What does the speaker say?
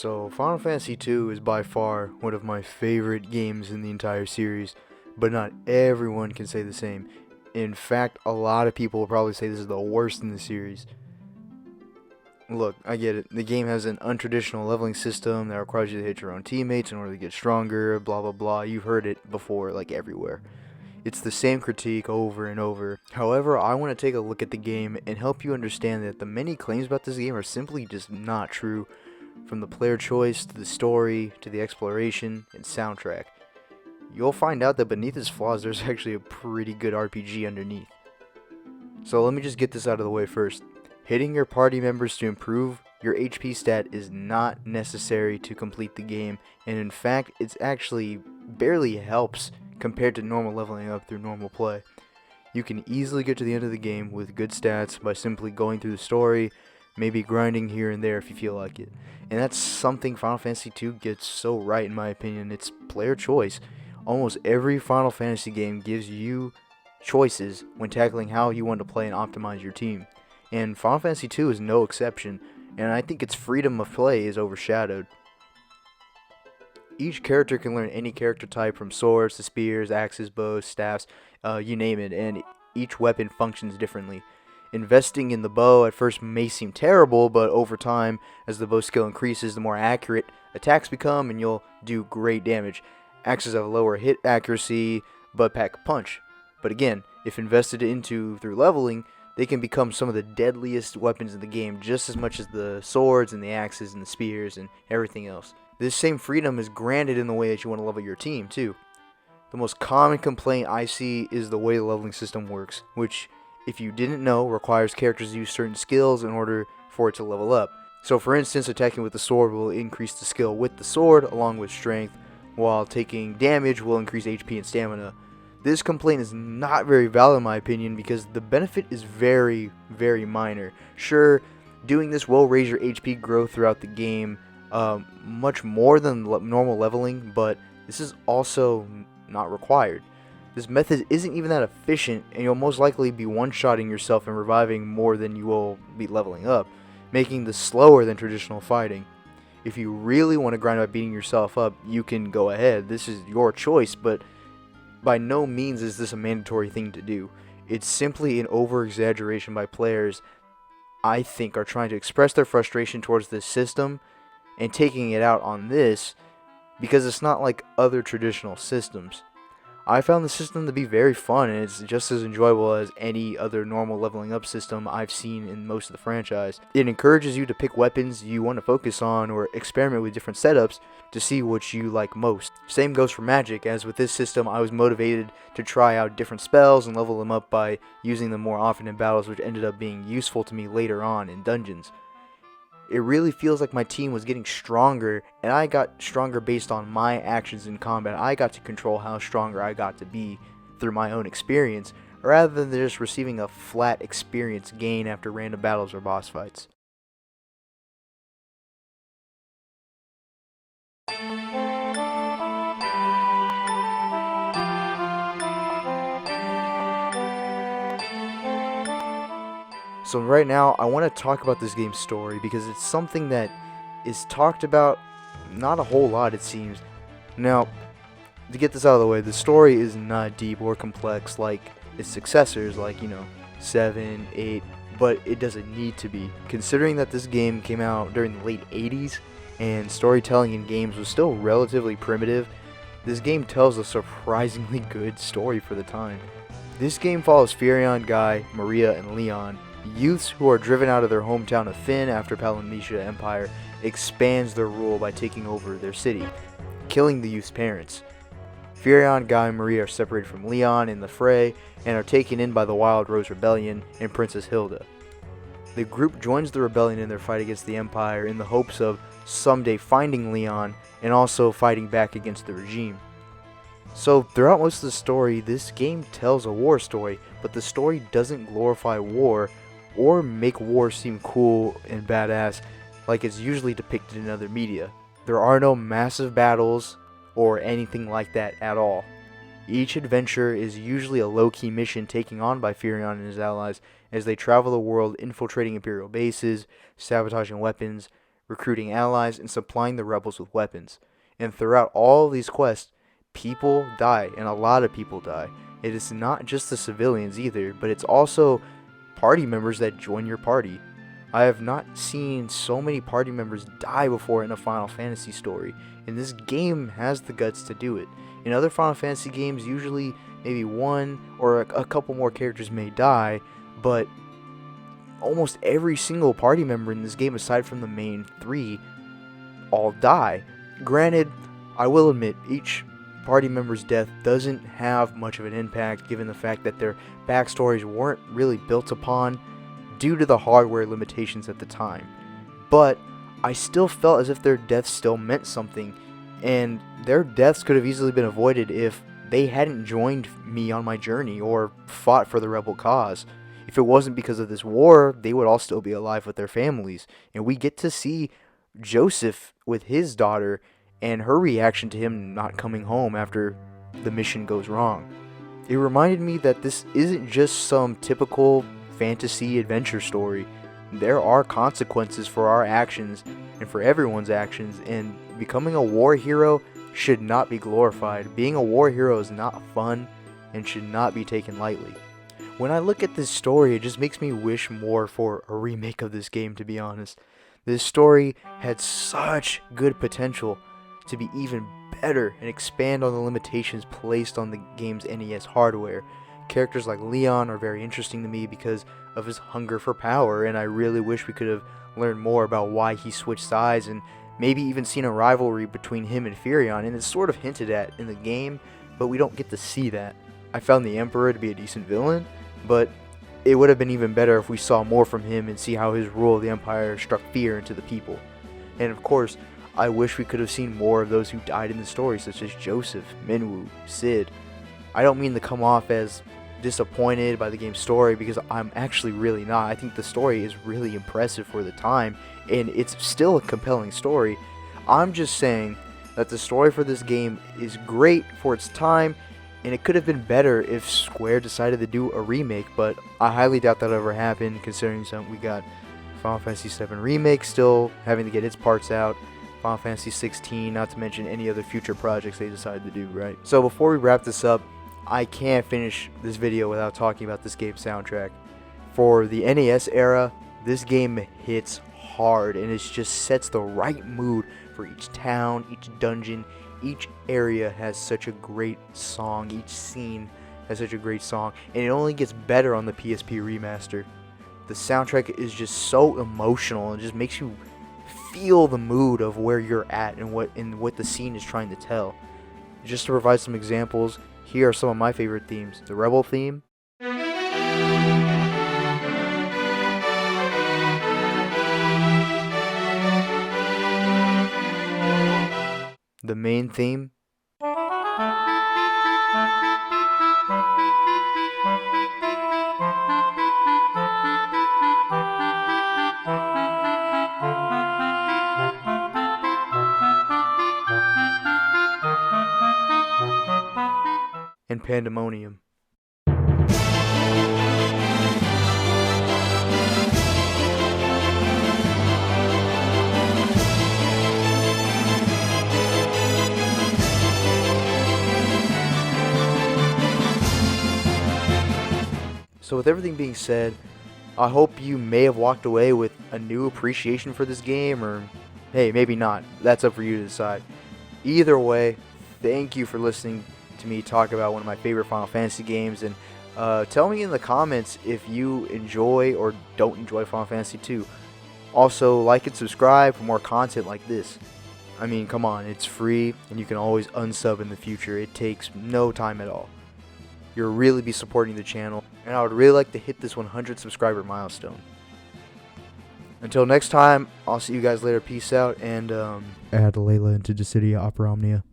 So, Final Fantasy II is by far one of my favorite games in the entire series, but not everyone can say the same. In fact, a lot of people will probably say this is the worst in the series. Look, I get it. The game has an untraditional leveling system that requires you to hit your own teammates in order to get stronger, blah blah blah. You've heard it before, like everywhere. It's the same critique over and over. However, I want to take a look at the game and help you understand that the many claims about this game are simply just not true. From the player choice, to the story, to the exploration, and soundtrack. You'll find out that beneath its flaws, there's actually a pretty good RPG underneath. So let me just get this out of the way first. Hitting your party members to improve your HP stat is not necessary to complete the game, and in fact, it actually barely helps compared to normal leveling up through normal play. You can easily get to the end of the game with good stats by simply going through the story, maybe grinding here and there if you feel like it. And that's something Final Fantasy II gets so right in my opinion. It's player choice. Almost every Final Fantasy game gives you choices when tackling how you want to play and optimize your team. And Final Fantasy II is no exception, and I think its freedom of play is overshadowed. Each character can learn any character type from swords to spears, axes, bows, staffs, you name it, and each weapon functions differently. Investing in the bow at first may seem terrible, but over time, as the bow skill increases, the more accurate attacks become, and you'll do great damage. Axes have lower hit accuracy, but pack a punch. But again, if invested into through leveling, they can become some of the deadliest weapons in the game, just as much as the swords and the axes and the spears and everything else. This same freedom is granted in the way that you want to level your team, too. The most common complaint I see is the way the leveling system works, which, if you didn't know, requires characters to use certain skills in order for it to level up. So for instance, attacking with the sword will increase the skill with the sword along with strength, while taking damage will increase HP and stamina. This complaint is not very valid in my opinion because the benefit is very, very minor. Sure, doing this will raise your HP growth throughout the game much more than normal leveling, but this is also not required. This method isn't even that efficient, and you'll most likely be one-shotting yourself and reviving more than you will be leveling up, making this slower than traditional fighting. If you really want to grind by beating yourself up, you can go ahead. This is your choice, but by no means is this a mandatory thing to do. It's simply an over-exaggeration by players, I think, are trying to express their frustration towards this system and taking it out on this because it's not like other traditional systems. I found the system to be very fun, and it's just as enjoyable as any other normal leveling up system I've seen in most of the franchise. It encourages you to pick weapons you want to focus on or experiment with different setups to see what you like most. Same goes for magic, as with this system I was motivated to try out different spells and level them up by using them more often in battles, which ended up being useful to me later on in dungeons. It really feels like my team was getting stronger, and I got stronger based on my actions in combat. I got to control how stronger I got to be through my own experience, rather than just receiving a flat experience gain after random battles or boss fights. So right now, I want to talk about this game's story because it's something that is talked about not a whole lot, it seems. Now, to get this out of the way, the story is not deep or complex like its successors, like, 7, 8, but it doesn't need to be. Considering that this game came out during the late 80s and storytelling in games was still relatively primitive, this game tells a surprisingly good story for the time. This game follows Firion, Guy, Maria, and Leon, youths who are driven out of their hometown of Fynn after Palamecia Empire expands their rule by taking over their city, killing the youth's parents. Firion, Guy, and Maria are separated from Leon in the fray and are taken in by the Wild Rose Rebellion and Princess Hilda. The group joins the rebellion in their fight against the Empire in the hopes of someday finding Leon and also fighting back against the regime. So throughout most of the story, this game tells a war story, but the story doesn't glorify war or make war seem cool and badass like it's usually depicted in other media. There are no massive battles or anything like that at all. Each adventure is usually a low-key mission taken on by Firion and his allies as they travel the world infiltrating Imperial bases, sabotaging weapons, recruiting allies, and supplying the rebels with weapons. And throughout all these quests, people die, and a lot of people die. It is not just the civilians either, but it's also party members that join your party. I have not seen so many party members die before in a Final Fantasy story, and this game has the guts to do it. In other Final Fantasy games, usually maybe one or a couple more characters may die, but almost every single party member in this game, aside from the main three, all die. Granted, I will admit, each party member's death doesn't have much of an impact given the fact that their backstories weren't really built upon due to the hardware limitations at the time. But I still felt as if their deaths still meant something, and their deaths could have easily been avoided if they hadn't joined me on my journey or fought for the rebel cause. If it wasn't because of this war, they would all still be alive with their families. And we get to see Joseph with his daughter and her reaction to him not coming home after the mission goes wrong. It reminded me that this isn't just some typical fantasy adventure story. There are consequences for our actions and for everyone's actions, and becoming a war hero should not be glorified. Being a war hero is not fun and should not be taken lightly. When I look at this story, it just makes me wish more for a remake of this game, to be honest. This story had such good potential to be even better and expand on the limitations placed on the game's NES hardware. Characters like Leon are very interesting to me because of his hunger for power, and I really wish we could have learned more about why he switched sides and maybe even seen a rivalry between him and Furion, and it's sort of hinted at in the game, but we don't get to see that. I found the Emperor to be a decent villain, but it would have been even better if we saw more from him and see how his rule of the Empire struck fear into the people. And of course, I wish we could have seen more of those who died in the story, such as Joseph, Minwu, Cid. I don't mean to come off as disappointed by the game's story, because I'm actually really not. I think the story is really impressive for the time, and it's still a compelling story. I'm just saying that the story for this game is great for its time, and it could have been better if Square decided to do a remake, but I highly doubt that'll ever happen, considering we got Final Fantasy VII Remake still having to get its parts out, Final Fantasy 16, not to mention any other future projects they decide to do, right? So before we wrap this up, I can't finish this video without talking about this game's soundtrack. For the NES era, this game hits hard, and it just sets the right mood for each town, each dungeon. Each area has such a great song, each scene has such a great song, and it only gets better on the PSP remaster. The soundtrack is just so emotional and just makes you feel the mood of where you're at and what the scene is trying to tell. Just to provide some examples, here are some of my favorite themes. The Rebel theme, the main theme, and Pandemonium. So with everything being said, I hope you may have walked away with a new appreciation for this game, or hey, maybe not. That's up for you to decide. Either way, thank you for listening to me talk about one of my favorite Final Fantasy games, and tell me in the comments if you enjoy or don't enjoy Final Fantasy 2. Also, like and subscribe for more content like this. I mean, come on, it's free, and you can always unsub in the future. It takes no time at all. You'll really be supporting the channel, and I would really like to hit this 100 subscriber milestone. Until next time, I'll see you guys later. Peace out, and add Layla into Dissidia Opera Omnia.